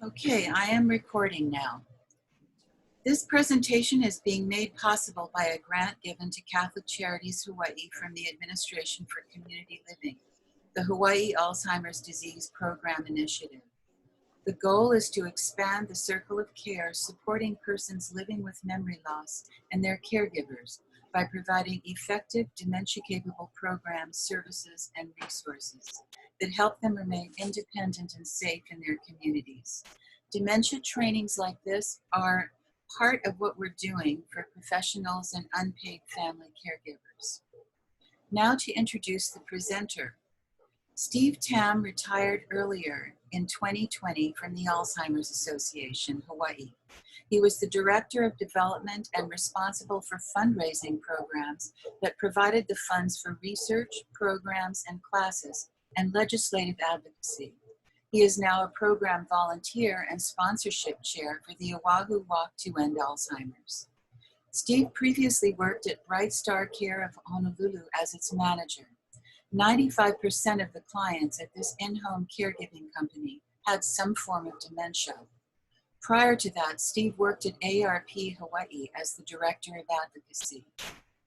Okay, I am recording now. This presentation is being made possible by a grant given to Catholic Charities Hawaii from the Administration for Community Living, the Hawaii Alzheimer's Disease Program Initiative. The goal is to expand the circle of care supporting persons living with memory loss and their caregivers by providing effective dementia-capable programs, services, and resources that help them remain independent and safe in their communities. Dementia trainings like this are part of what we're doing for professionals and unpaid family caregivers. Now to introduce the presenter. Steve Tam retired earlier in 2020 from the Alzheimer's Association, Hawaii. He was the Director of Development and responsible for fundraising programs that provided the funds for research, programs, and classes, and legislative advocacy. He is now a program volunteer and sponsorship chair for the Oahu Walk to End Alzheimer's. Steve previously worked at Bright Star Care of Honolulu as its manager. 95% of the clients at this in-home caregiving company had some form of dementia. Prior to that, Steve worked at ARP Hawaii as the Director of Advocacy.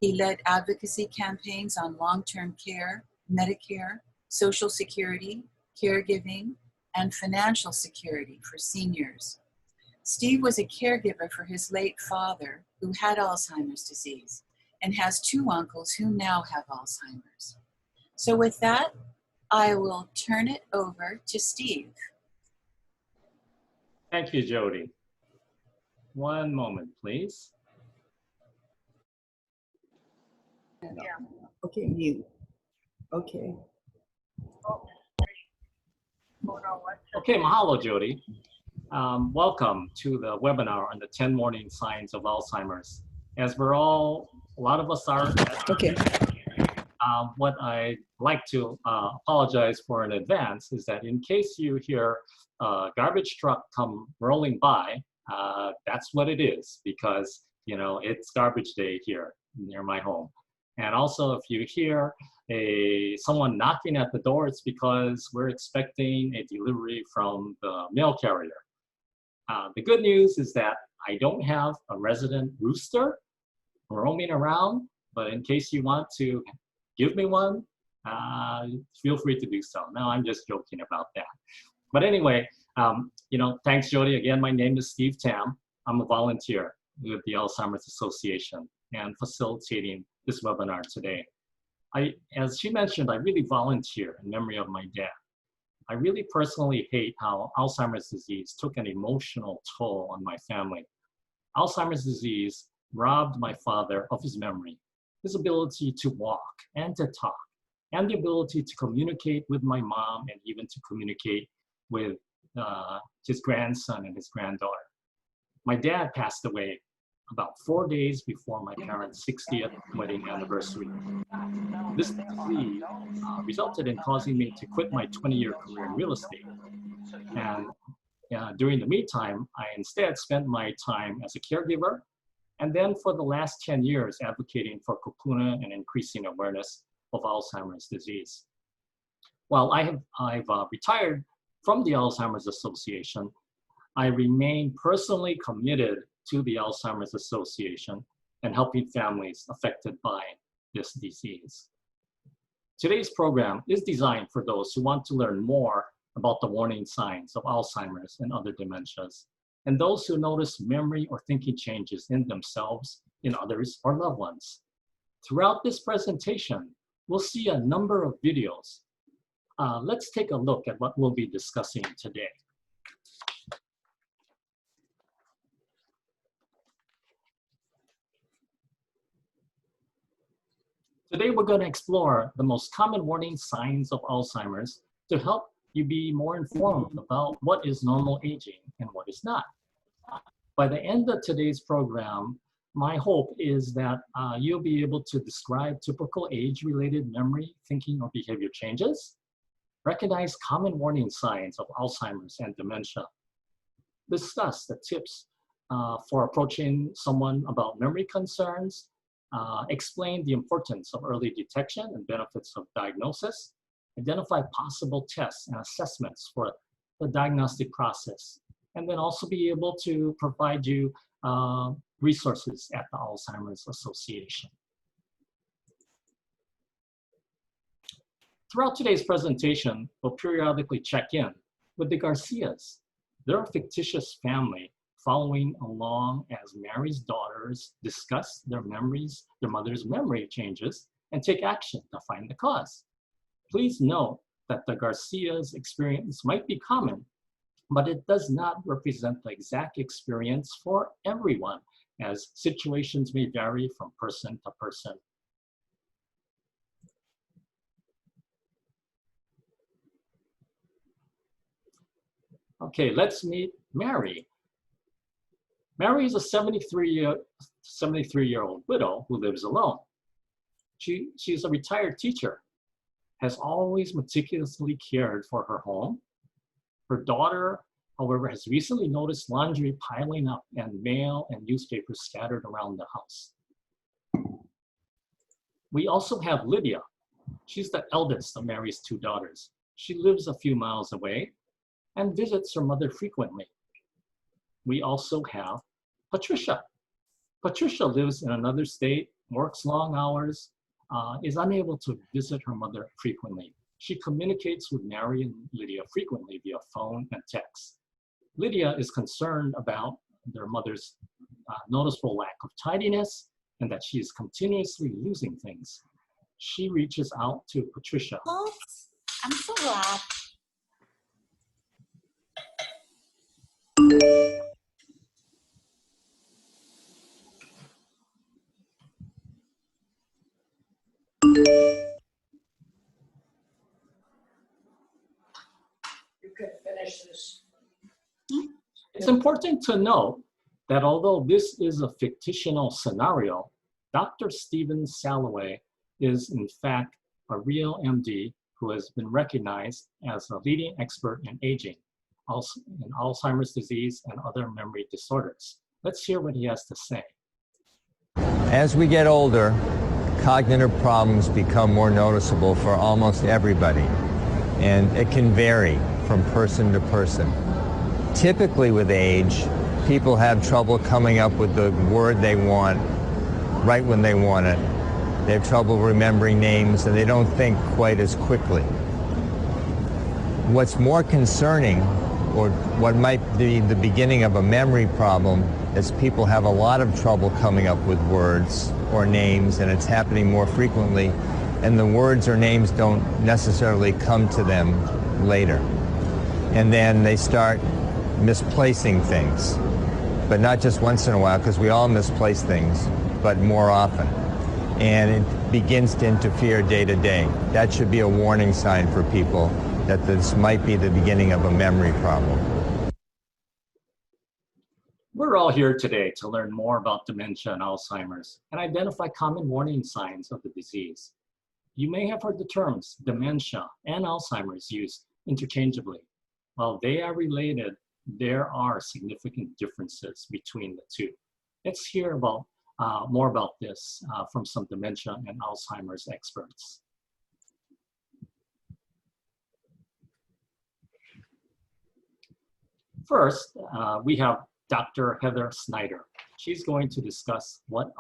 He led advocacy campaigns on long-term care, Medicare, Social Security, caregiving, and financial security for seniors. Steve was a caregiver for his late father, who had Alzheimer's disease, and has two uncles who now have Alzheimer's. So with that, I will turn it over to Steve. Thank you, Jody. One moment, please. Yeah. Okay, mute. Okay. Okay, mahalo, Jody. Welcome to the webinar on the 10 warning signs of Alzheimer's. As we're all, a lot of us are. Okay. What I'd like to apologize for in advance is that in case you hear a garbage truck come rolling by, that's what it is, because it's garbage day here near my home. And also, if you hear someone knocking at the door, it's because we're expecting a delivery from the mail carrier. The good news is that I don't have a resident rooster roaming around, but in case you want to give me one, feel free to do so. No, I'm just joking about that. But anyway, thanks, Jody. Again, my name is Steve Tam. I'm a volunteer with the Alzheimer's Association and facilitating this webinar today. As she mentioned, I really volunteer in memory of my dad. I really personally hate how Alzheimer's disease took an emotional toll on my family. Alzheimer's disease robbed my father of his memory, his ability to walk and to talk, and the ability to communicate with my mom and even to communicate with his grandson and his granddaughter. My dad passed away about 4 days before my parents' 60th wedding anniversary. This disease resulted in causing me to quit my 20-year career in real estate. And during the meantime, I instead spent my time as a caregiver, and then for the last 10 years advocating for kupuna and increasing awareness of Alzheimer's disease. While I've retired from the Alzheimer's Association, I remain personally committed to the Alzheimer's Association and helping families affected by this disease. Today's program is designed for those who want to learn more about the warning signs of Alzheimer's and other dementias, and those who notice memory or thinking changes in themselves, in others, or loved ones. Throughout this presentation, we'll see a number of videos. Let's take a look at what we'll be discussing today. Today, we're going to explore the most common warning signs of Alzheimer's to help you be more informed about what is normal aging and what is not. By the end of today's program, my hope is that you'll be able to describe typical age-related memory, thinking, or behavior changes, recognize common warning signs of Alzheimer's and dementia, discuss the tips for approaching someone about memory concerns, explain the importance of early detection and benefits of diagnosis, identify possible tests and assessments for the diagnostic process, and then also be able to provide you resources at the Alzheimer's Association. Throughout today's presentation, we'll periodically check in with the Garcias. They're a fictitious family following along as Mary's daughters discuss their mother's memory changes and take action to find the cause. Please note that the Garcias' experience might be common, but it does not represent the exact experience for everyone, as situations may vary from person to person. Okay, let's meet Mary. Mary is a 73-year-old widow who lives alone. She's a retired teacher, has always meticulously cared for her home. Her daughter, however, has recently noticed laundry piling up and mail and newspapers scattered around the house. We also have Lydia. She's the eldest of Mary's two daughters. She lives a few miles away and visits her mother frequently. We also have Patricia. Patricia lives in another state, works long hours, is unable to visit her mother frequently. She communicates with Mary and Lydia frequently via phone and text. Lydia is concerned about their mother's noticeable lack of tidiness and that she is continuously losing things. She reaches out to Patricia. Oh, I'm so glad. You can finish this. It's important to note that although this is a fictional scenario, Dr. Stephen Salloway is in fact a real MD who has been recognized as a leading expert in aging, also in Alzheimer's disease and other memory disorders. Let's hear what he has to say. As we get older, cognitive problems become more noticeable for almost everybody, and it can vary from person to person. Typically with age, people have trouble coming up with the word they want right when they want it. They have trouble remembering names, and they don't think quite as quickly. What's more concerning, or what might be the beginning of a memory problem, is people have a lot of trouble coming up with words or names, and it's happening more frequently, and the words or names don't necessarily come to them later. And then they start misplacing things, but not just once in a while, because we all misplace things, but more often. And it begins to interfere day to day. That should be a warning sign for people that this might be the beginning of a memory problem. We're all here today to learn more about dementia and Alzheimer's and identify common warning signs of the disease. You may have heard the terms dementia and Alzheimer's used interchangeably. While they are related, there are significant differences between the two. Let's hear about more about this from some dementia and Alzheimer's experts. First, we have Dr. Heather Snyder. She's going to discuss what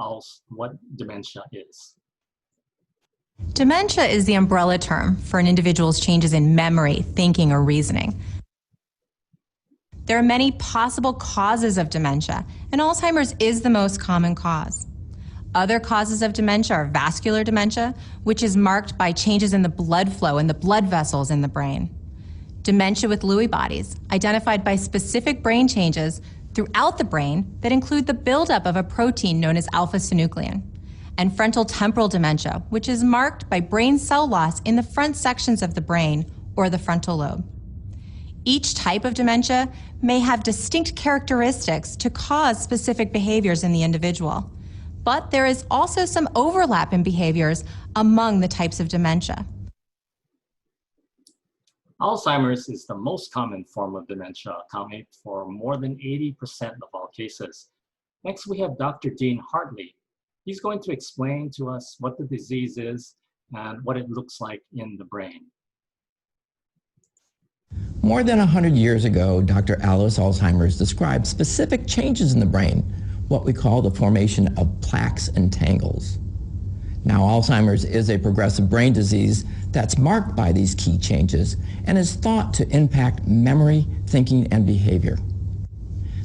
dementia is. Dementia is the umbrella term for an individual's changes in memory, thinking, or reasoning. There are many possible causes of dementia, and Alzheimer's is the most common cause. Other causes of dementia are vascular dementia, which is marked by changes in the blood flow in the blood vessels in the brain. Dementia with Lewy bodies, identified by specific brain changes throughout the brain that include the buildup of a protein known as alpha-synuclein. And frontal temporal dementia, which is marked by brain cell loss in the front sections of the brain or the frontal lobe. Each type of dementia may have distinct characteristics to cause specific behaviors in the individual, but there is also some overlap in behaviors among the types of dementia. Alzheimer's is the most common form of dementia, accounting for more than 80% of all cases. Next, we have Dr. Dean Hartley. He's going to explain to us what the disease is and what it looks like in the brain. More than 100 years ago, Dr. Alois Alzheimer's described specific changes in the brain, what we call the formation of plaques and tangles. Now, Alzheimer's is a progressive brain disease that's marked by these key changes and is thought to impact memory, thinking, and behavior.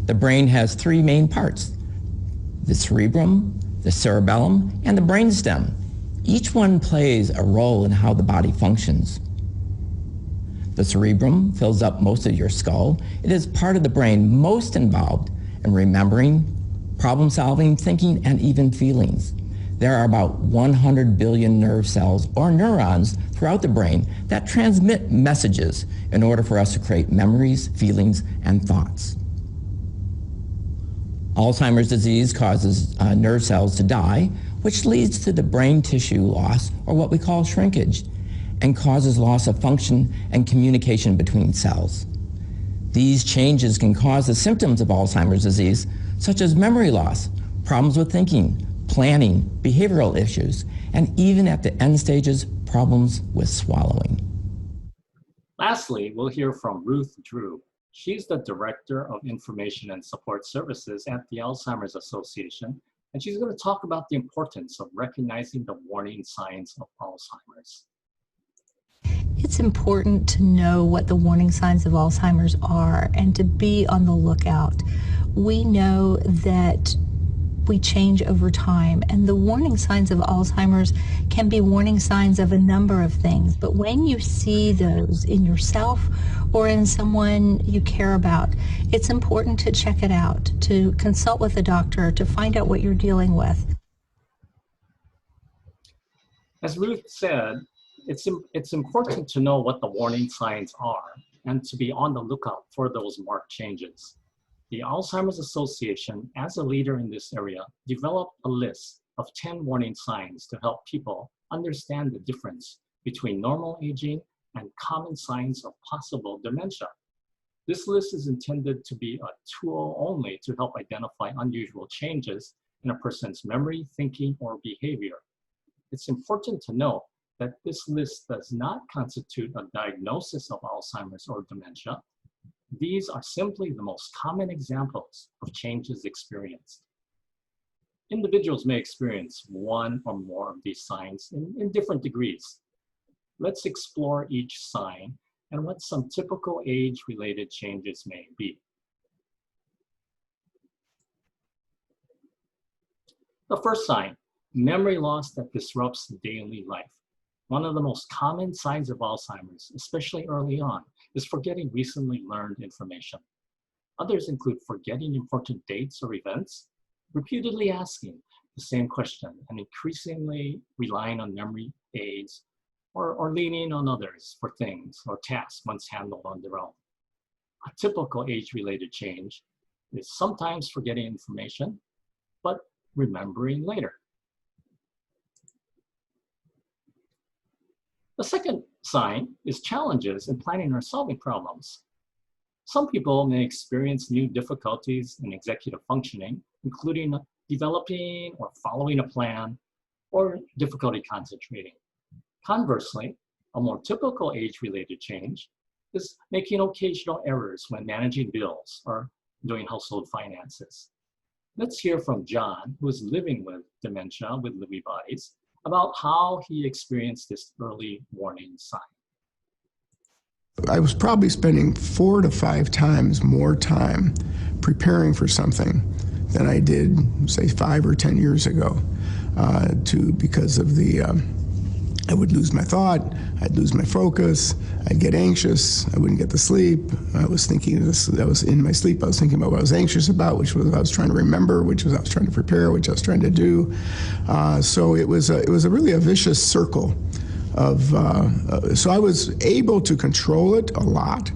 The brain has three main parts: the cerebrum, the cerebellum, and the brainstem. Each one plays a role in how the body functions. The cerebrum fills up most of your skull. It is part of the brain most involved in remembering, problem-solving, thinking, and even feelings. There are about 100 billion nerve cells, or neurons, throughout the brain that transmit messages in order for us to create memories, feelings, and thoughts. Alzheimer's disease causes nerve cells to die, which leads to the brain tissue loss, or what we call shrinkage, and causes loss of function and communication between cells. These changes can cause the symptoms of Alzheimer's disease, such as memory loss, problems with thinking, planning, behavioral issues, and even at the end stages, problems with swallowing. Lastly, we'll hear from Ruth Drew. She's the Director of Information and Support Services at the Alzheimer's Association, and she's going to talk about the importance of recognizing the warning signs of Alzheimer's. It's important to know what the warning signs of Alzheimer's are and to be on the lookout. We know that we change over time, and the warning signs of Alzheimer's can be warning signs of a number of things. But when you see those in yourself or in someone you care about, it's important to check it out, to consult with a doctor, to find out what you're dealing with. As Ruth said, it's important to know what the warning signs are and to be on the lookout for those marked changes. The Alzheimer's Association, as a leader in this area, developed a list of 10 warning signs to help people understand the difference between normal aging and common signs of possible dementia. This list is intended to be a tool only to help identify unusual changes in a person's memory, thinking, or behavior. It's important to note that this list does not constitute a diagnosis of Alzheimer's or dementia. These are simply the most common examples of changes experienced. Individuals may experience one or more of these signs in different degrees. Let's explore each sign and what some typical age-related changes may be. The first sign, memory loss that disrupts daily life. One of the most common signs of Alzheimer's, especially early on, is forgetting recently learned information. Others include forgetting important dates or events, repeatedly asking the same question, and increasingly relying on memory aids or leaning on others for things or tasks once handled on their own. A typical age-related change is sometimes forgetting information, but remembering later. The second sign is challenges in planning or solving problems. Some people may experience new difficulties in executive functioning, including developing or following a plan, or difficulty concentrating. Conversely, a more typical age-related change is making occasional errors when managing bills or doing household finances. Let's hear from John, who is living with dementia with Lewy bodies, about how he experienced this early warning sign. I was probably spending 4 to 5 times more time preparing for something than I did, say, 5 or 10 years ago, because of the, I would lose my thought, I'd lose my focus, I'd get anxious, I wouldn't get to sleep. I was thinking this, I was in my sleep, I was thinking about what I was anxious about, which was I was trying to remember, which was I was trying to prepare, which I was trying to do. So it was really a vicious circle of, so I was able to control it a lot,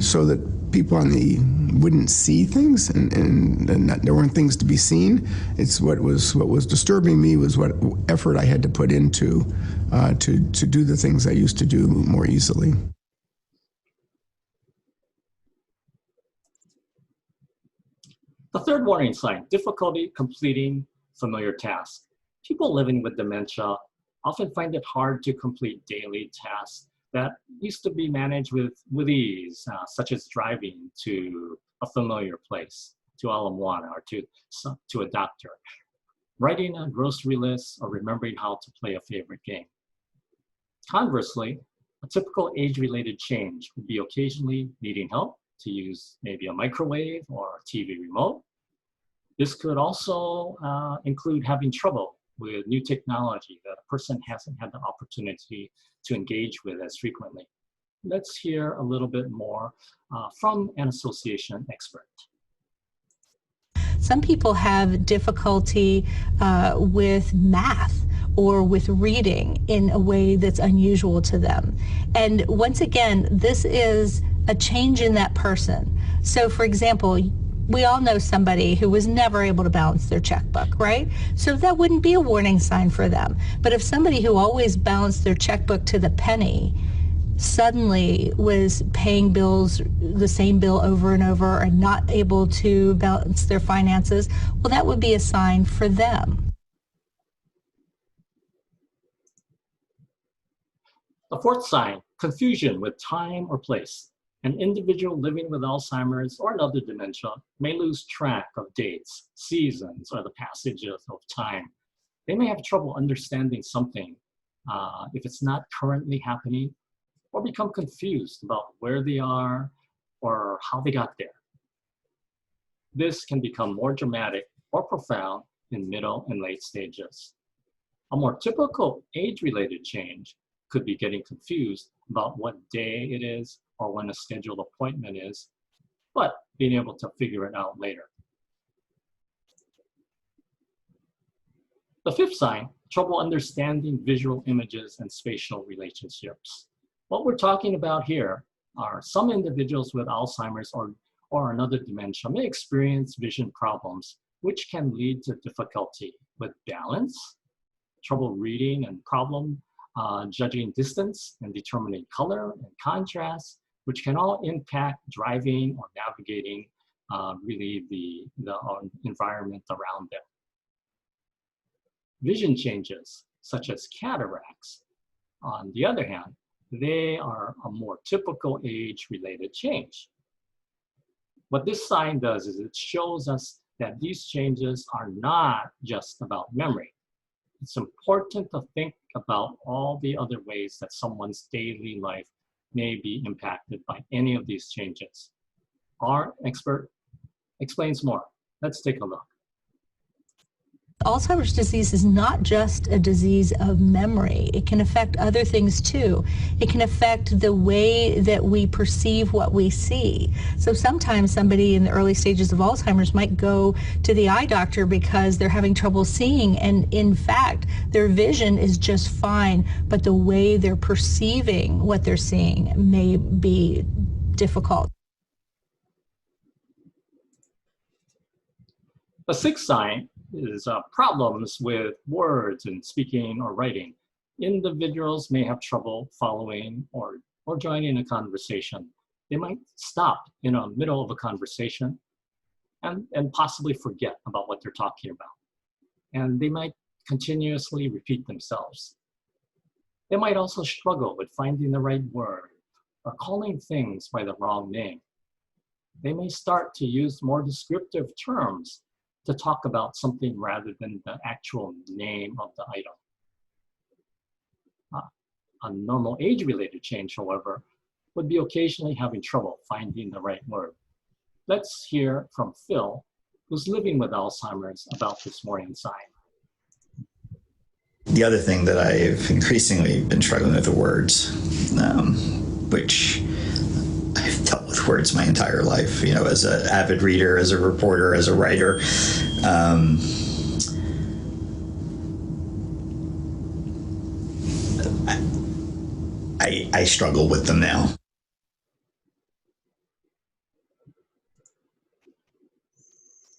so that people wouldn't see things, and there weren't things to be seen. It's what was disturbing me was what effort I had to put into to do the things I used to do more easily. The third warning sign, difficulty completing familiar tasks. People living with dementia often find it hard to complete daily tasks that used to be managed with ease, such as driving to a familiar place, to Ala Moana, or to a doctor, writing a grocery list, or remembering how to play a favorite game. Conversely, a typical age-related change would be occasionally needing help to use maybe a microwave or a TV remote. This could also include having trouble with new technology that a person hasn't had the opportunity to engage with as frequently. Let's hear a little bit more from an association expert. Some people have difficulty with math or with reading in a way that's unusual to them. And once again, this is a change in that person. So for example, we all know somebody who was never able to balance their checkbook, right? So that wouldn't be a warning sign for them. But if somebody who always balanced their checkbook to the penny suddenly was paying bills, the same bill over and over, and not able to balance their finances, well, that would be a sign for them. The fourth sign, confusion with time or place. An individual living with Alzheimer's or another dementia may lose track of dates, seasons, or the passages of time. They may have trouble understanding something if it's not currently happening, or become confused about where they are or how they got there. This can become more dramatic or profound in middle and late stages. A more typical age-related change could be getting confused about what day it is or when a scheduled appointment is, but being able to figure it out later. The fifth sign, trouble understanding visual images and spatial relationships. What we're talking about here are some individuals with Alzheimer's or another dementia may experience vision problems, which can lead to difficulty with balance, trouble reading and problem judging distance and determining color and contrast, which can all impact driving or navigating really the environment around them. Vision changes, such as cataracts, on the other hand, they are a more typical age-related change. What this sign does is it shows us that these changes are not just about memory. It's important to think about all the other ways that someone's daily life may be impacted by any of these changes. Our expert explains more. Let's take a look. Alzheimer's disease is not just a disease of memory. It can affect other things too. It can affect the way that we perceive what we see. So sometimes somebody in the early stages of Alzheimer's might go to the eye doctor because they're having trouble seeing, and in fact, their vision is just fine, but the way they're perceiving what they're seeing may be difficult. The sixth sign is problems with words and speaking or writing. Individuals may have trouble following or joining a conversation. They might stop in the middle of a conversation and possibly forget about what they're talking about. And they might continuously repeat themselves. They might also struggle with finding the right word or calling things by the wrong name. They may start to use more descriptive terms to talk about something rather than the actual name of the item. A normal age-related change, however, would be occasionally having trouble finding the right word. Let's hear from Phil, who's living with Alzheimer's, about this warning sign. The other thing that I've increasingly been struggling with are words, which I've dealt with words my entire life, you know, as an avid reader, as a reporter, as a writer. I struggle with them now.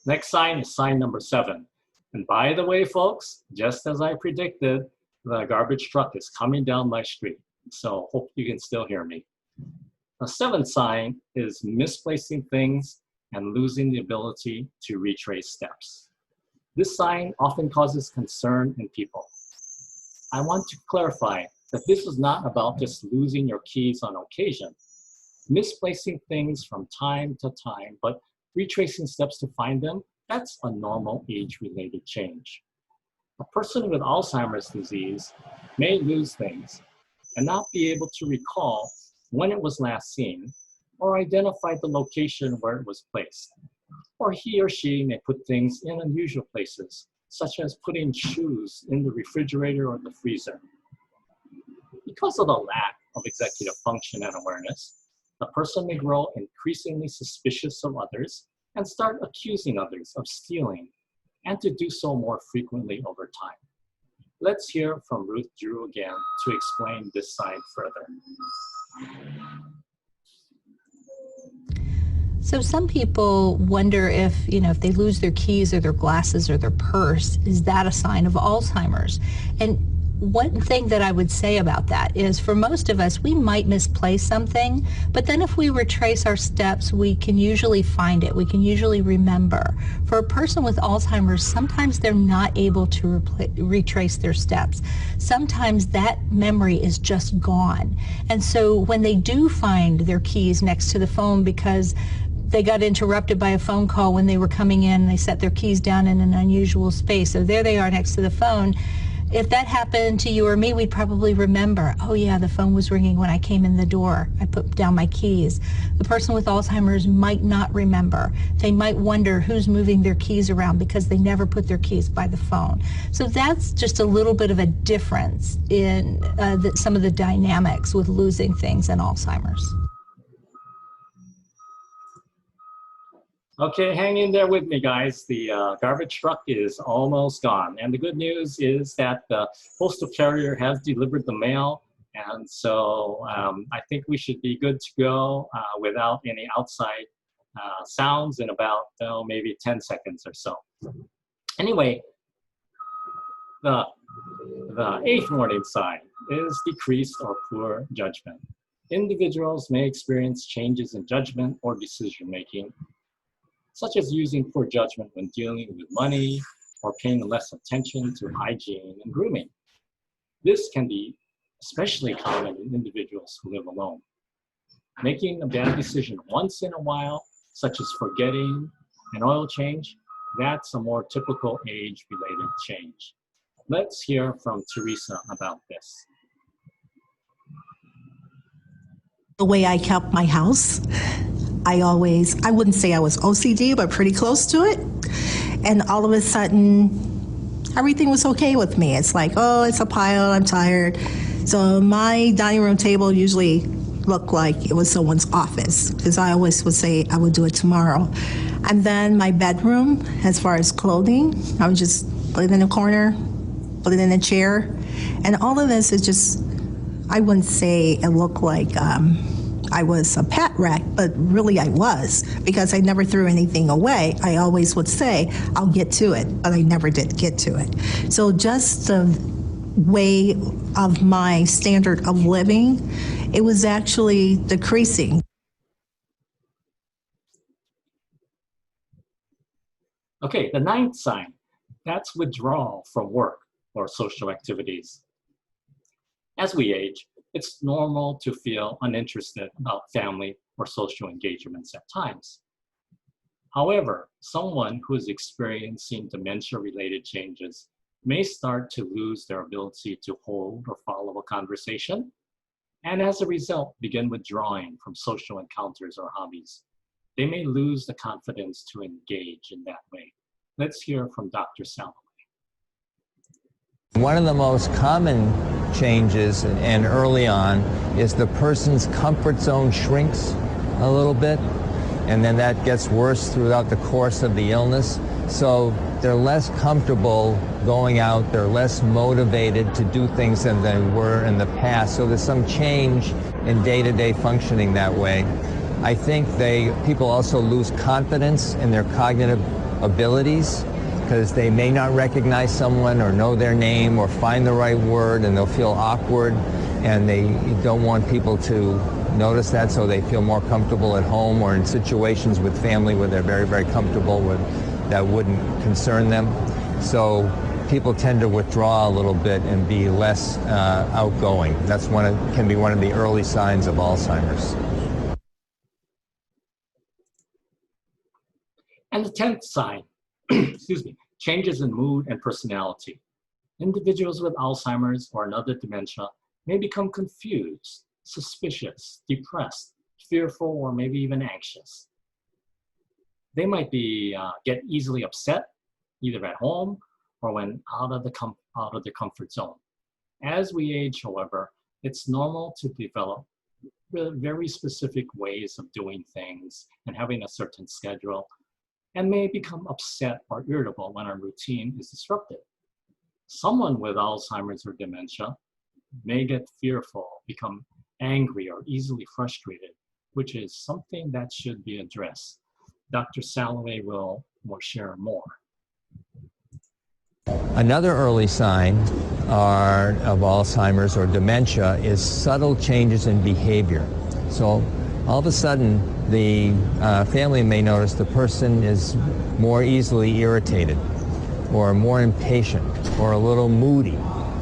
Next sign is sign number 7. And by the way, folks, just as I predicted, the garbage truck is coming down my street. So hope you can still hear me. The 7th sign is misplacing things and losing the ability to retrace steps. This sign often causes concern in people. I want to clarify that this is not about just losing your keys on occasion, misplacing things from time to time, but retracing steps to find them, that's a normal age-related change. A person with Alzheimer's disease may lose things and not be able to recall when it was last seen or identify the location where it was placed. Or he or she may put things in unusual places, such as putting shoes in the refrigerator or the freezer. Because of the lack of executive function and awareness, the person may grow increasingly suspicious of others and start accusing others of stealing, and to do so more frequently over time. Let's hear from Ruth Drew again to explain this side further. So some people wonder if, if they lose their keys or their glasses or their purse, is that a sign of Alzheimer's? And one thing that I would say about that is, for most of us, we might misplace something, but then if we retrace our steps, we can usually find it. We can usually remember. For a person with Alzheimer's, sometimes they're not able to retrace their steps. Sometimes that memory is just gone. And so when they do find their keys next to the phone because they got interrupted by a phone call when they were coming in, they set their keys down in an unusual space, so there they are next to the phone. If that happened to you or me, we'd probably remember, oh yeah, the phone was ringing when I came in the door. I put down my keys. The person with Alzheimer's might not remember. They might wonder who's moving their keys around because they never put their keys by the phone. So that's just a little bit of a difference in some of the dynamics with losing things in Alzheimer's. Okay, hang in there with me, guys. The garbage truck is almost gone. And the good news is that the postal carrier has delivered the mail. And so I think we should be good to go without any outside sounds in about maybe 10 seconds or so. Anyway, the eighth warning sign is decreased or poor judgment. Individuals may experience changes in judgment or decision-making, such as using poor judgment when dealing with money or paying less attention to hygiene and grooming. This can be especially common in individuals who live alone. Making a bad decision once in a while, such as forgetting an oil change, that's a more typical age-related change. Let's hear from Teresa about this. The way I kept my house, I wouldn't say I was OCD, but pretty close to it. And all of a sudden, everything was okay with me. It's like, oh, it's a pile, I'm tired. So my dining room table usually looked like it was someone's office, because I always would say I would do it tomorrow. And then my bedroom, as far as clothing, I would just put it in a corner, put it in a chair. And all of this is just, I wouldn't say it looked like I was a pet wreck, but really I was, because I never threw anything away. I always would say, I'll get to it, but I never did get to it. So just the way of my standard of living, it was actually decreasing. Okay, the ninth sign, that's withdrawal from work or social activities. As we age, it's normal to feel uninterested about family or social engagements at times. However, someone who is experiencing dementia-related changes may start to lose their ability to hold or follow a conversation, and as a result, begin withdrawing from social encounters or hobbies. They may lose the confidence to engage in that way. Let's hear from Dr. Salome. One of the most common changes, and early on, is the person's comfort zone shrinks a little bit, and then that gets worse throughout the course of the illness. So they're less comfortable going out, they're less motivated to do things than they were in the past. So there's some change in day-to-day functioning that way. I think people also lose confidence in their cognitive abilities, because they may not recognize someone or know their name or find the right word, and they'll feel awkward, and they don't want people to notice that, so they feel more comfortable at home or in situations with family where they're very, very comfortable, that wouldn't concern them. So people tend to withdraw a little bit and be less outgoing. That's can be one of the early signs of Alzheimer's. And the 10th sign, excuse me, changes in mood and personality. Individuals with Alzheimer's or another dementia may become confused, suspicious, depressed, fearful, or maybe even anxious. They might get easily upset, either at home or when out of their comfort zone. As we age, however, it's normal to develop very specific ways of doing things and having a certain schedule, and may become upset or irritable when our routine is disrupted. Someone with Alzheimer's or dementia may get fearful, become angry, or easily frustrated, which is something that should be addressed. Dr. Salloway will share more. Another early sign of Alzheimer's or dementia is subtle changes in behavior. So all of a sudden, the family may notice the person is more easily irritated, or more impatient, or a little moody,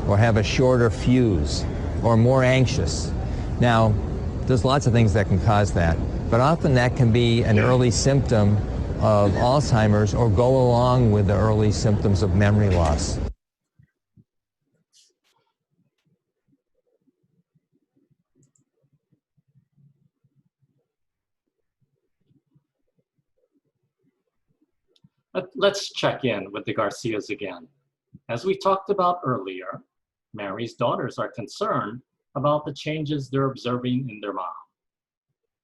or have a shorter fuse, or more anxious. Now, there's lots of things that can cause that, but often that can be an early symptom of Alzheimer's or go along with the early symptoms of memory loss. Let's check in with the Garcias again. As we talked about earlier, Mary's daughters are concerned about the changes they're observing in their mom.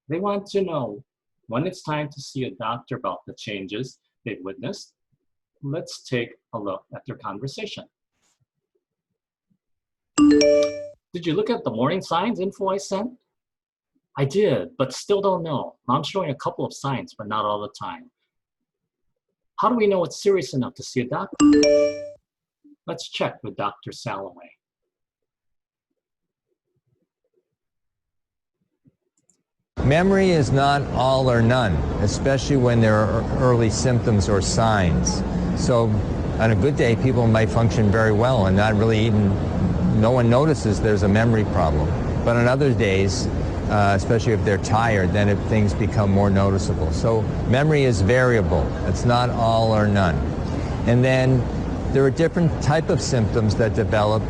They want to know when it's time to see a doctor about the changes they've witnessed. Let's take a look at their conversation. Did you look at the warning signs info I sent? I did, but still don't know. Mom's showing a couple of signs, but not all the time. How do we know it's serious enough to see a doctor? Let's check with Dr. Salloway. Memory is not all or none, especially when there are early symptoms or signs. So on a good day, people might function very well and not really no one notices there's a memory problem. But on other days, especially if they're tired, then things become more noticeable. So memory is variable. It's not all or none. And then there are different type of symptoms that develop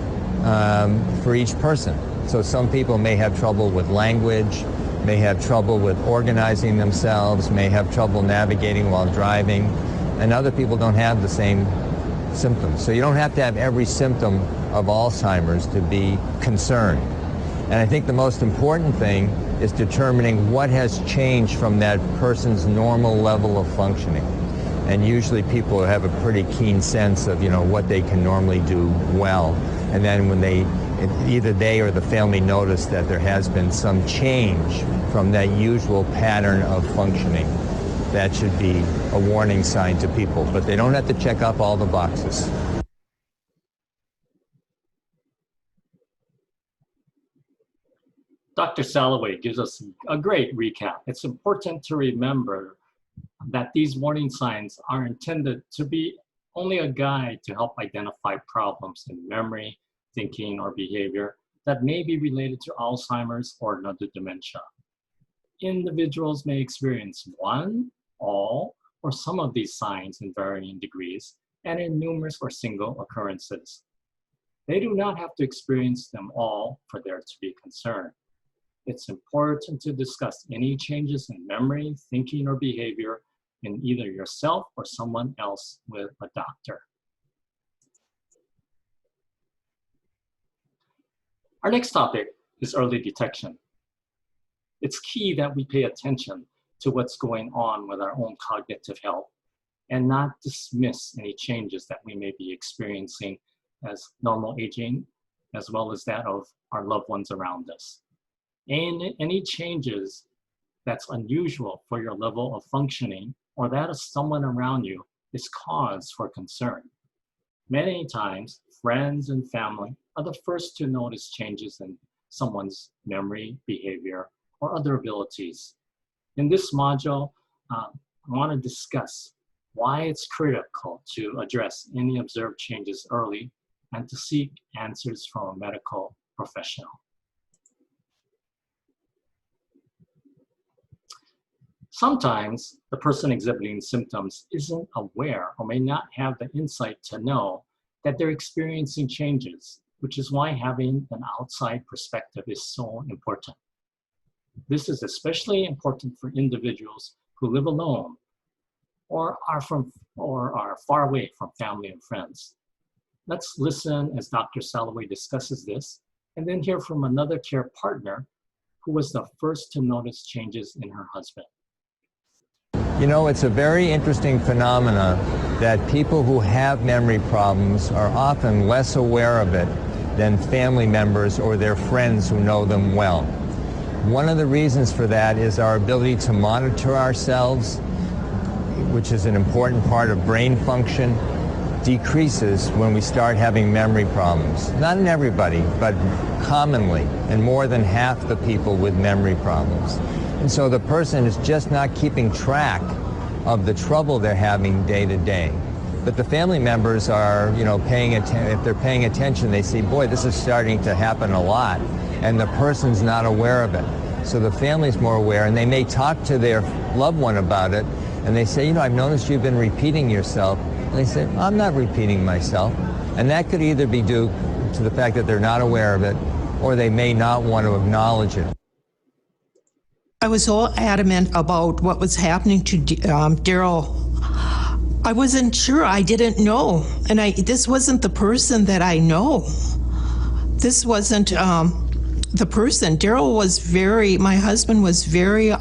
for each person. So some people may have trouble with language, may have trouble with organizing themselves, may have trouble navigating while driving, and other people don't have the same symptoms. So you don't have to have every symptom of Alzheimer's to be concerned. And I think the most important thing is determining what has changed from that person's normal level of functioning. And usually people have a pretty keen sense of, what they can normally do well. And then when either they or the family notice that there has been some change from that usual pattern of functioning, that should be a warning sign to people. But they don't have to check off all the boxes. Dr. Salloway gives us a great recap. It's important to remember that these warning signs are intended to be only a guide to help identify problems in memory, thinking, or behavior that may be related to Alzheimer's or another dementia. Individuals may experience one, all, or some of these signs in varying degrees and in numerous or single occurrences. They do not have to experience them all for there to be concern. It's important to discuss any changes in memory, thinking, or behavior in either yourself or someone else with a doctor. Our next topic is early detection. It's key that we pay attention to what's going on with our own cognitive health and not dismiss any changes that we may be experiencing as normal aging, as well as that of our loved ones around us. And any changes that's unusual for your level of functioning or that of someone around you is cause for concern. Many times, friends and family are the first to notice changes in someone's memory, behavior, or other abilities. In this module, I want to discuss why it's critical to address any observed changes early and to seek answers from a medical professional. Sometimes the person exhibiting symptoms isn't aware or may not have the insight to know that they're experiencing changes, which is why having an outside perspective is so important. This is especially important for individuals who live alone or are far away from family and friends. Let's listen as Dr. Salloway discusses this, and then hear from another care partner who was the first to notice changes in her husband. You know, it's a very interesting phenomena that people who have memory problems are often less aware of it than family members or their friends who know them well. One of the reasons for that is our ability to monitor ourselves, which is an important part of brain function, decreases when we start having memory problems. Not in everybody, but commonly, and more than half the people with memory problems. And so the person is just not keeping track of the trouble they're having day to day. But the family members are, you know, paying attention. If they're paying attention, they see, boy, this is starting to happen a lot, and the person's not aware of it. So the family's more aware, and they may talk to their loved one about it, and they say, you know, I've noticed you've been repeating yourself. And they say, I'm not repeating myself. And that could either be due to the fact that they're not aware of it, or they may not want to acknowledge it. I was all adamant about what was happening to Daryl. I wasn't sure. I didn't know. And this wasn't the person that I know. This wasn't the person. Daryl was my husband was very,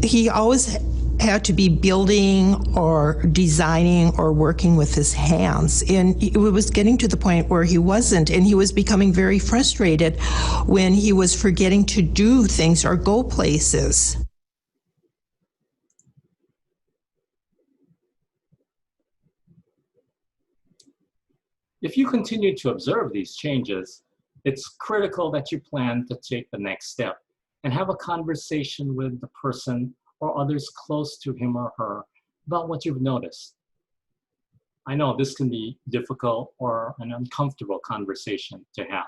he always had to be building or designing or working with his hands. And it was getting to the point where he wasn't, and he was becoming very frustrated when he was forgetting to do things or go places. If you continue to observe these changes, it's critical that you plan to take the next step and have a conversation with the person or others close to him or her about what you've noticed. I know this can be difficult or an uncomfortable conversation to have.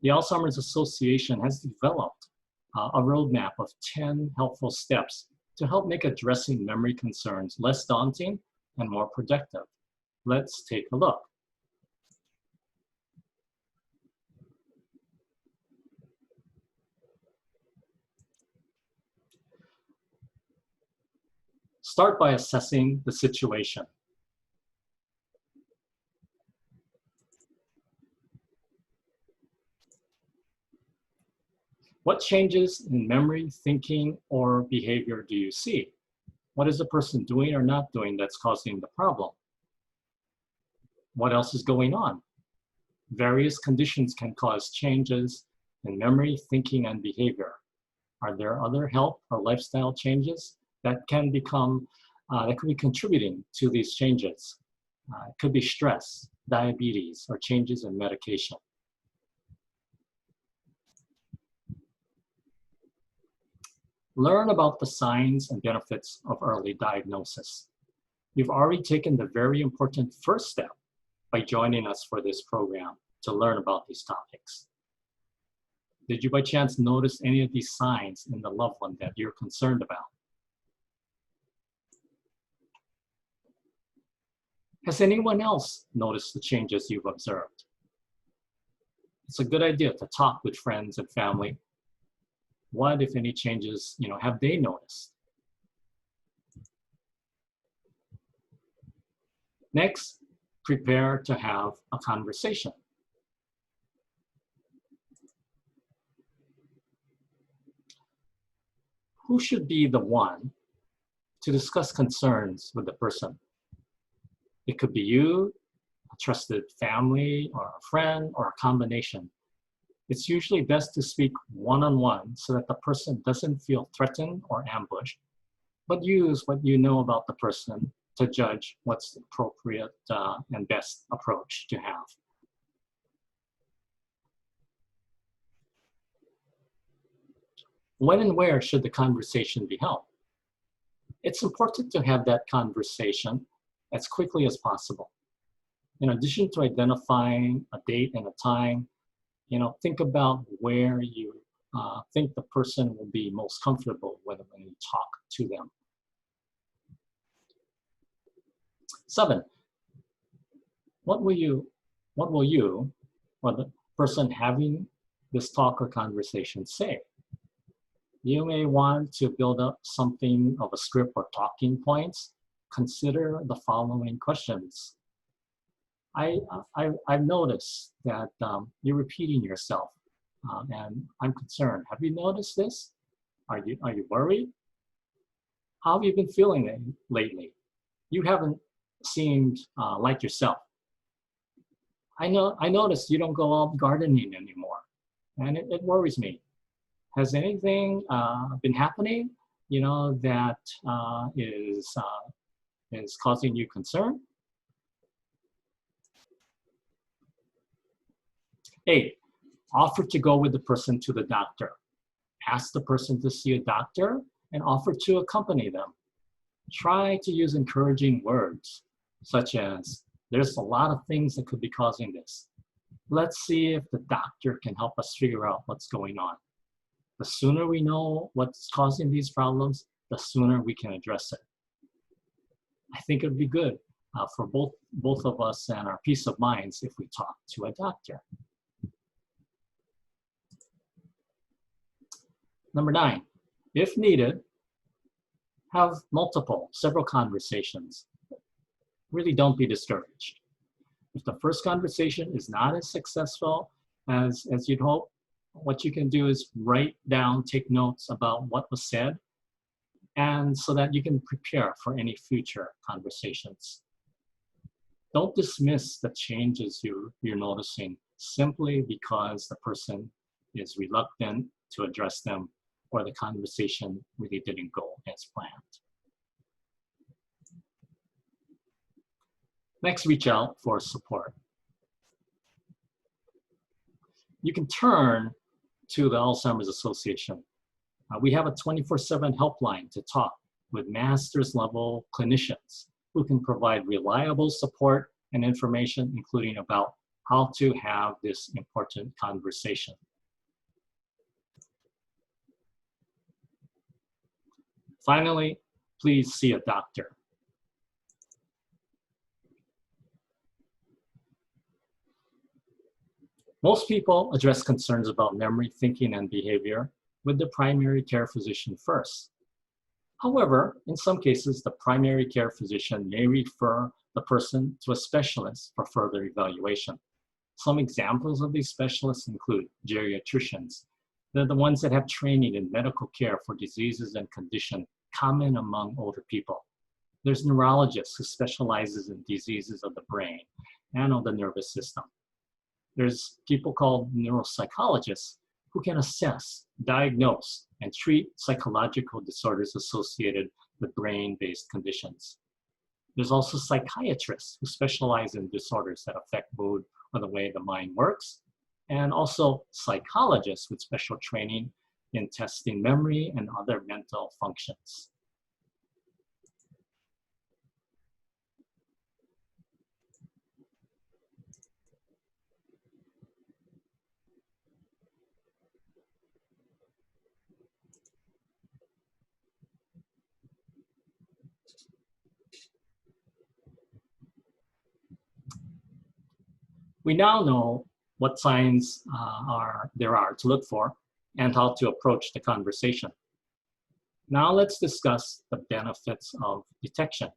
The Alzheimer's Association has developed a roadmap of 10 helpful steps to help make addressing memory concerns less daunting and more productive. Let's take a look. Start by assessing the situation. What changes in memory, thinking, or behavior do you see? What is the person doing or not doing that's causing the problem? What else is going on? Various conditions can cause changes in memory, thinking, and behavior. Are there other health or lifestyle changes that can that could be contributing to these changes? It could be stress, diabetes, or changes in medication. Learn about the signs and benefits of early diagnosis. You've already taken the very important first step by joining us for this program to learn about these topics. Did you by chance notice any of these signs in the loved one that you're concerned about? Has anyone else noticed the changes you've observed? It's a good idea to talk with friends and family. What, if any, changes, have they noticed? Next, prepare to have a conversation. Who should be the one to discuss concerns with the person? It could be you, a trusted family, or a friend, or a combination. It's usually best to speak one-on-one so that the person doesn't feel threatened or ambushed, but use what you know about the person to judge what's the appropriate and best approach to have. When and where should the conversation be held? it's important to have that conversation as quickly as possible. In addition to identifying a date and a time, think about where you think the person will be most comfortable when you talk to them. 7, what will you or the person having this talk or conversation say? You may want to build up something of a script or talking points. Consider the following questions. I've noticed that you're repeating yourself, and I'm concerned. Have you noticed this? Are you worried? How have you been feeling lately? You haven't seemed like yourself. I noticed you don't go out gardening anymore, and it worries me. Has anything been happening, that is causing you concern? 8, offer to go with the person to the doctor. Ask the person to see a doctor and offer to accompany them. Try to use encouraging words, such as, there's a lot of things that could be causing this. Let's see if the doctor can help us figure out what's going on. The sooner we know what's causing these problems, the sooner we can address it. I think it would be good for both of us and our peace of minds if we talk to a doctor. Number 9, if needed, have several conversations. Really don't be discouraged. If the first conversation is not as successful as you'd hope, what you can do is write down, take notes about what was said, and so that you can prepare for any future conversations. Don't dismiss the changes you're noticing simply because the person is reluctant to address them or the conversation really didn't go as planned. Next, reach out for support. You can turn to the Alzheimer's Association. We have a 24/7 helpline to talk with master's level clinicians who can provide reliable support and information, including about how to have this important conversation. Finally, please see a doctor. Most people address concerns about memory, thinking, and behavior with the primary care physician first. However, in some cases, the primary care physician may refer the person to a specialist for further evaluation. Some examples of these specialists include geriatricians. They're the ones that have training in medical care for diseases and conditions common among older people. There's neurologists who specializes in diseases of the brain and of the nervous system. There's people called neuropsychologists who can assess, diagnose, and treat psychological disorders associated with brain-based conditions. There's also psychiatrists who specialize in disorders that affect mood or the way the mind works, and also psychologists with special training in testing memory and other mental functions. We now know what signs there are to look for and how to approach the conversation. Now let's discuss the benefits of detection.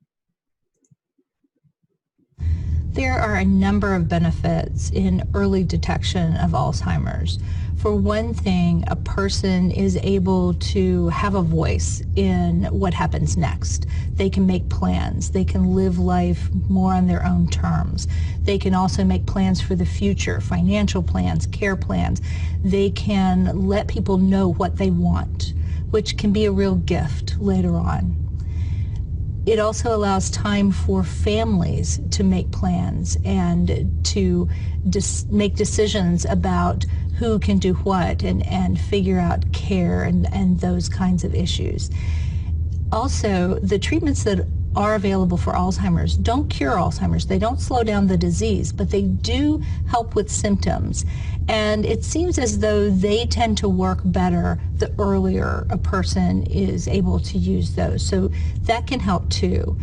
There are a number of benefits in early detection of Alzheimer's. For one thing, a person is able to have a voice in what happens next. They can make plans. They can live life more on their own terms. They can also make plans for the future, financial plans, care plans. They can let people know what they want, which can be a real gift later on. It also allows time for families to make plans and to make decisions about who can do what and figure out care and those kinds of issues. Also, the treatments that are available for Alzheimer's don't cure Alzheimer's. They don't slow down the disease, but they do help with symptoms. And it seems as though they tend to work better the earlier a person is able to use those. So that can help too.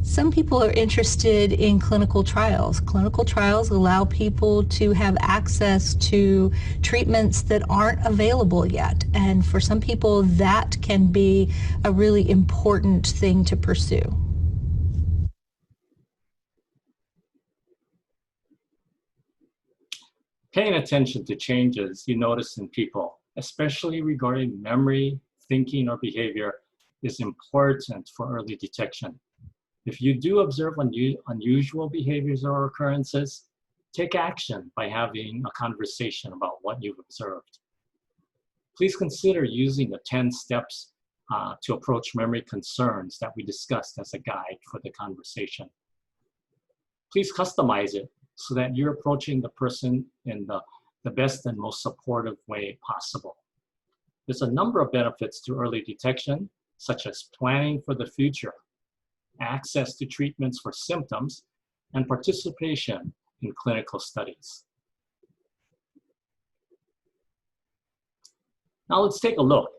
Some people are interested in clinical trials. Clinical trials allow people to have access to treatments that aren't available yet. And for some people, that can be a really important thing to pursue. Paying attention to changes you notice in people, especially regarding memory, thinking, or behavior, is important for early detection. If you do observe unusual behaviors or occurrences, take action by having a conversation about what you've observed. Please consider using the 10 steps to approach memory concerns that we discussed as a guide for the conversation. Please customize it so that you're approaching the person in the best and most supportive way possible. There's a number of benefits to early detection, such as planning for the future, access to treatments for symptoms, and participation in clinical studies. Now let's take a look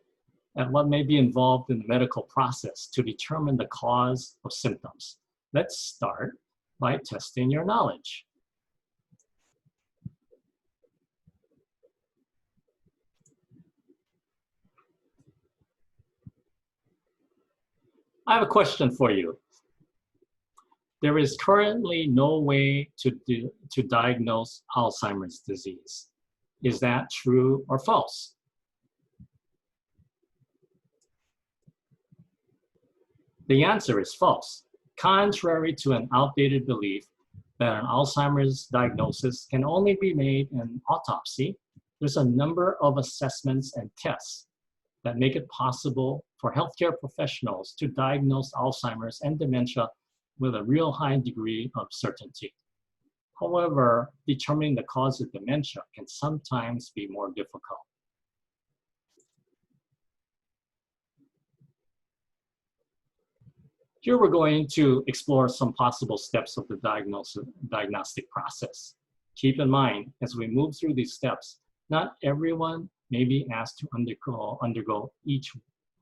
at what may be involved in the medical process to determine the cause of symptoms. Let's start by testing your knowledge. I have a question for you. There is currently no way to diagnose Alzheimer's disease. Is that true or false? The answer is false. Contrary to an outdated belief that an Alzheimer's diagnosis can only be made in autopsy, there's a number of assessments and tests that make it possible for healthcare professionals to diagnose Alzheimer's and dementia with a real high degree of certainty. However, determining the cause of dementia can sometimes be more difficult. Here we're going to explore some possible steps of the diagnostic process. Keep in mind, as we move through these steps, not everyone may be asked to undergo each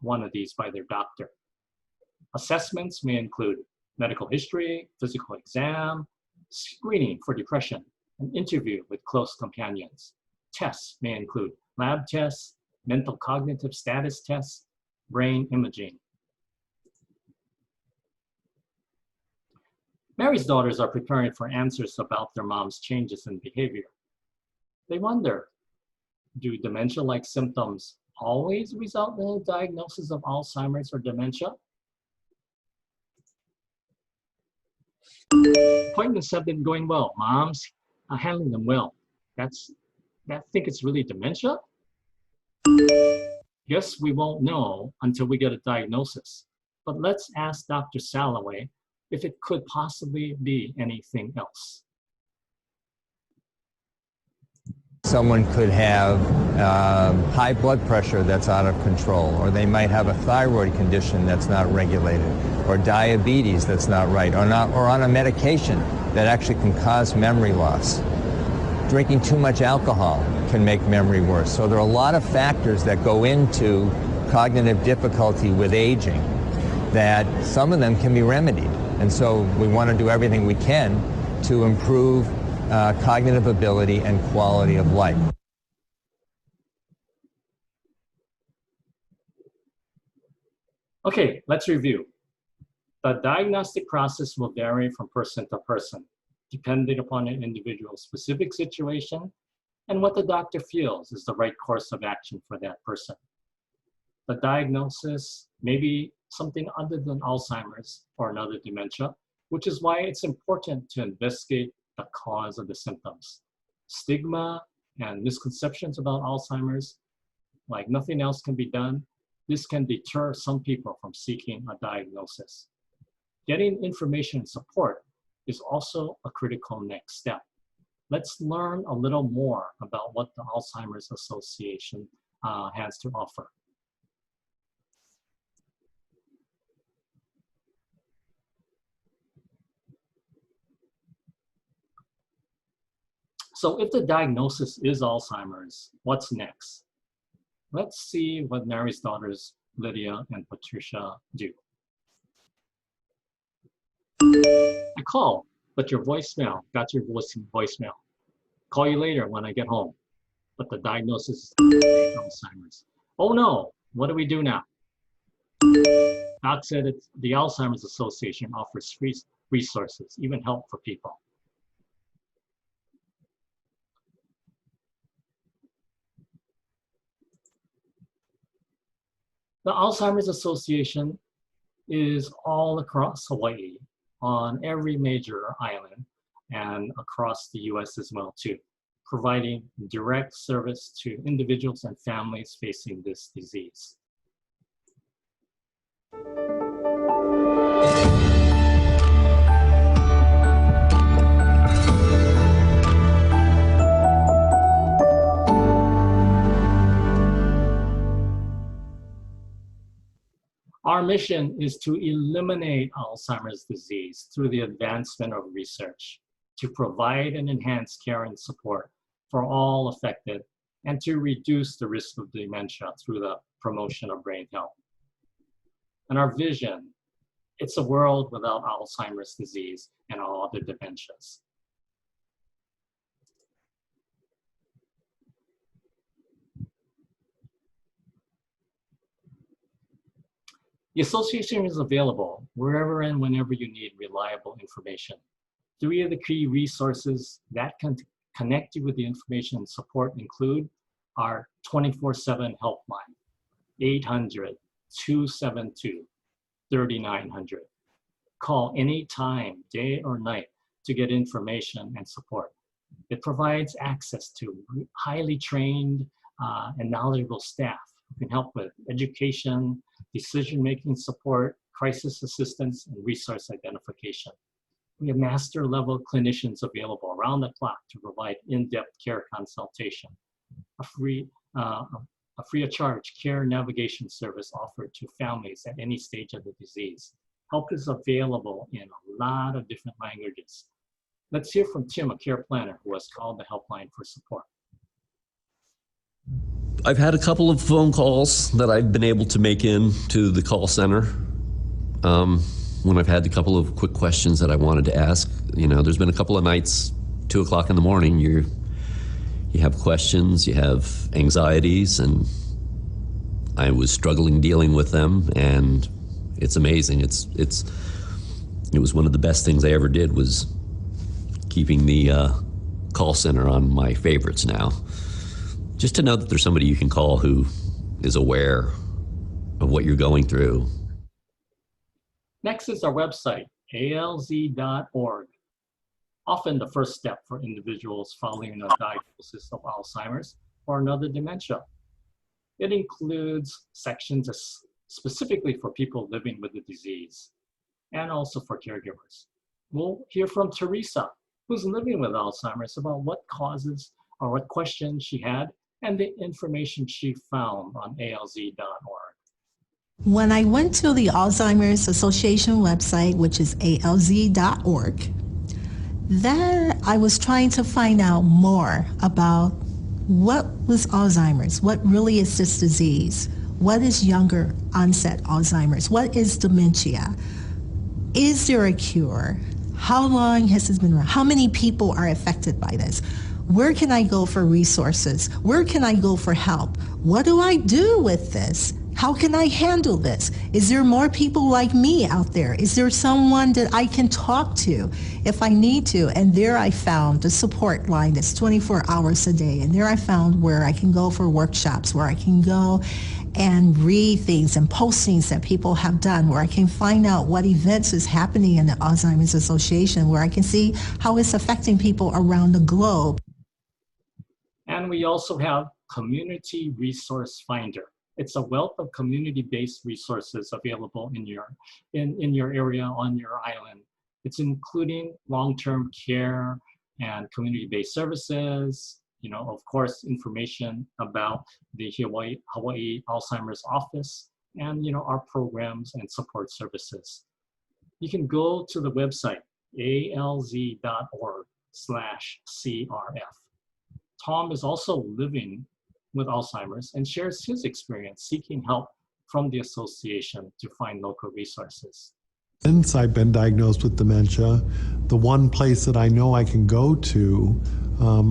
one of these by their doctor. Assessments may include medical history, physical exam, screening for depression, an interview with close companions. Tests may include lab tests, mental cognitive status tests, brain imaging. Mary's daughters are preparing for answers about their mom's changes in behavior. They wonder, do dementia-like symptoms always result in a diagnosis of Alzheimer's or dementia? Appointments have been going well. Mom's handling them well. I think it's really dementia? Guess we won't know until we get a diagnosis. But let's ask Dr. Salloway if it could possibly be anything else. Someone could have high blood pressure that's out of control, or they might have a thyroid condition that's not regulated, or diabetes that's not right, or on a medication that actually can cause memory loss. Drinking too much alcohol can make memory worse. So there are a lot of factors that go into cognitive difficulty with aging that some of them can be remedied. And so we want to do everything we can to improve cognitive ability and quality of life. Okay, let's review. The diagnostic process will vary from person to person, depending upon an individual's specific situation and what the doctor feels is the right course of action for that person. The diagnosis may be something other than Alzheimer's or another dementia, which is why it's important to investigate the cause of the symptoms. Stigma and misconceptions about Alzheimer's, like nothing else can be done, this can deter some people from seeking a diagnosis. Getting information and support is also a critical next step. Let's learn a little more about what the Alzheimer's Association has to offer. So if the diagnosis is Alzheimer's, what's next? Let's see what Mary's daughters, Lydia and Patricia, do. I call, but your voicemail, got your voicemail. Call you later when I get home, but the diagnosis is Alzheimer's. Oh no, what do we do now? Doc said the Alzheimer's Association offers free resources, even help for people. The Alzheimer's Association is all across Hawaii, on every major island, and across the US as well too, providing direct service to individuals and families facing this disease. Our mission is to eliminate Alzheimer's disease through the advancement of research, to provide and enhance care and support for all affected, and to reduce the risk of dementia through the promotion of brain health. And our vision, it's a world without Alzheimer's disease and all other dementias. The association is available wherever and whenever you need reliable information. 3 of the key resources that can connect you with the information and support include our 24/7 helpline, 800-272-3900. Call anytime, day or night, to get information and support. It provides access to highly trained and knowledgeable staff who can help with education, decision-making support, crisis assistance, and resource identification. We have master-level clinicians available around the clock to provide in-depth care consultation, a free of charge care navigation service offered to families at any stage of the disease. Help is available in a lot of different languages. Let's hear from Tim, a care planner who has called the helpline for support. I've had a couple of phone calls that I've been able to make in to the call center when I've had a couple of quick questions that I wanted to ask. You know, there's been a couple of nights, 2 o'clock in the morning, you have questions, you have anxieties, and I was struggling dealing with them, and it's amazing. It was one of the best things I ever did was keeping the call center on my favorites now. Just to know that there's somebody you can call who is aware of what you're going through. Next is our website, alz.org. Often the first step for individuals following a diagnosis of Alzheimer's or another dementia. It includes sections specifically for people living with the disease and also for caregivers. We'll hear from Teresa, who's living with Alzheimer's, about what causes or what questions she had and the information she found on alz.org. When I went to the Alzheimer's Association website, which is alz.org, there I was trying to find out more about what was Alzheimer's, what really is this disease, what is younger onset Alzheimer's, what is dementia, is there a cure, how long has this been around, how many people are affected by this, where can I go for resources, where can I go for help, what do I do with this? How can I handle this? Is there more people like me out there? Is there someone that I can talk to if I need to? And there I found the support line that's 24 hours a day. And there I found where I can go for workshops, where I can go and read things and postings that people have done, where I can find out what events is happening in the Alzheimer's Association, where I can see how it's affecting people around the globe. And we also have Community Resource Finder. It's a wealth of community-based resources available in your area, on your island. It's including long-term care and community-based services, you know, of course, information about the Hawaii Alzheimer's Office and, you know, our programs and support services. You can go to the website, alz.org/CRF. Tom is also living with Alzheimer's and shares his experience seeking help from the association to find local resources. Since I've been diagnosed with dementia, the one place that I know I can go to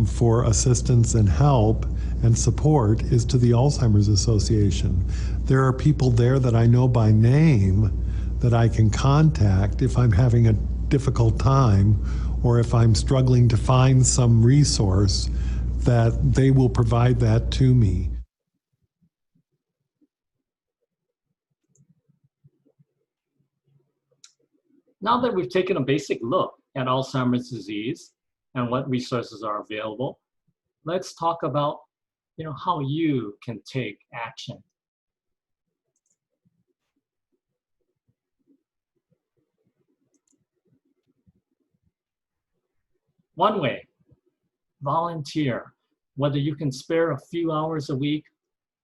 for assistance and help and support is to the Alzheimer's Association. There are people there that I know by name that I can contact if I'm having a difficult time or if I'm struggling to find some resource, that they will provide that to me. Now that we've taken a basic look at Alzheimer's disease and what resources are available, let's talk about how you can take action. One way, volunteer. Whether you can spare a few hours a week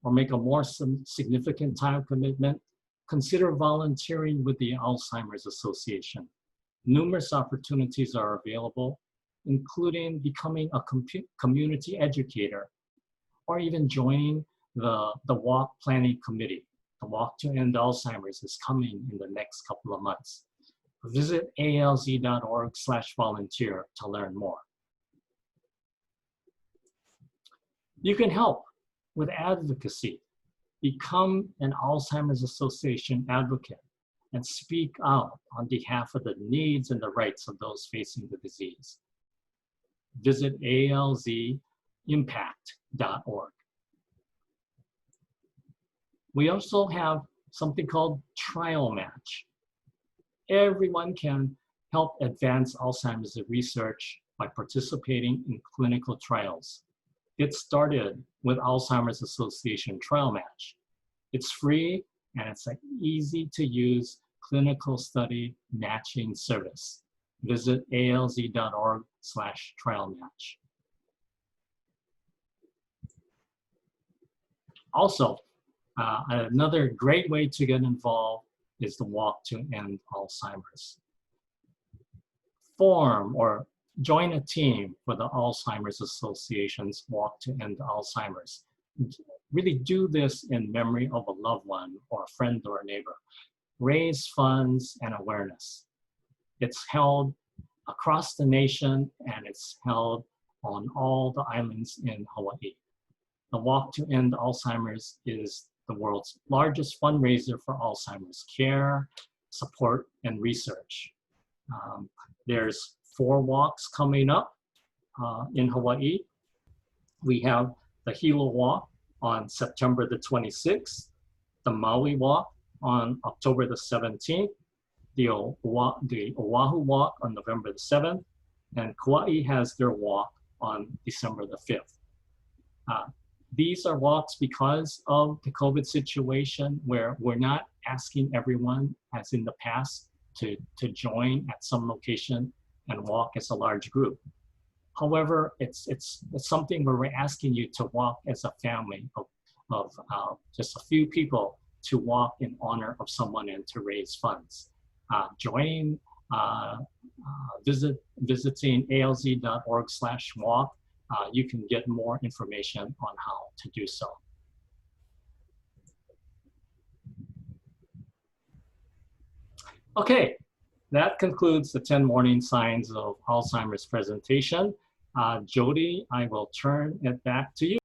or make a more significant time commitment, consider volunteering with the Alzheimer's Association. Numerous opportunities are available, including becoming a community educator or even joining the Walk Planning Committee. The Walk to End Alzheimer's is coming in the next couple of months. Visit alz.org/volunteer to learn more. You can help with advocacy. Become an Alzheimer's Association advocate and speak out on behalf of the needs and the rights of those facing the disease. Visit alzimpact.org. We also have something called Trial Match. Everyone can help advance Alzheimer's research by participating in clinical trials. Get started with Alzheimer's Association Trial Match. It's free and it's an easy to use clinical study matching service. Visit alz.org/trial match. Also, another great way to get involved is the Walk to End Alzheimer's. Form or join a team for the Alzheimer's Association's Walk to End Alzheimer's. Really do this in memory of a loved one or a friend or a neighbor. Raise funds and awareness. It's held across the nation and it's held on all the islands in Hawaii. The Walk to End Alzheimer's is the world's largest fundraiser for Alzheimer's care, support, and research. There's 4 walks coming up in Hawaii. We have the Hilo Walk on September the 26th, the Maui Walk on October the 17th, the Oahu Walk on November the 7th, and Kauai has their walk on December the 5th. These are walks because of the COVID situation where we're not asking everyone, as in the past, to join at some location and walk as a large group. However, it's something where we're asking you to walk as a family of just a few people to walk in honor of someone and to raise funds. Join, visiting alz.org/walk. You can get more information on how to do so. Okay, that concludes the 10 warning signs of Alzheimer's presentation. Jody, I will turn it back to you.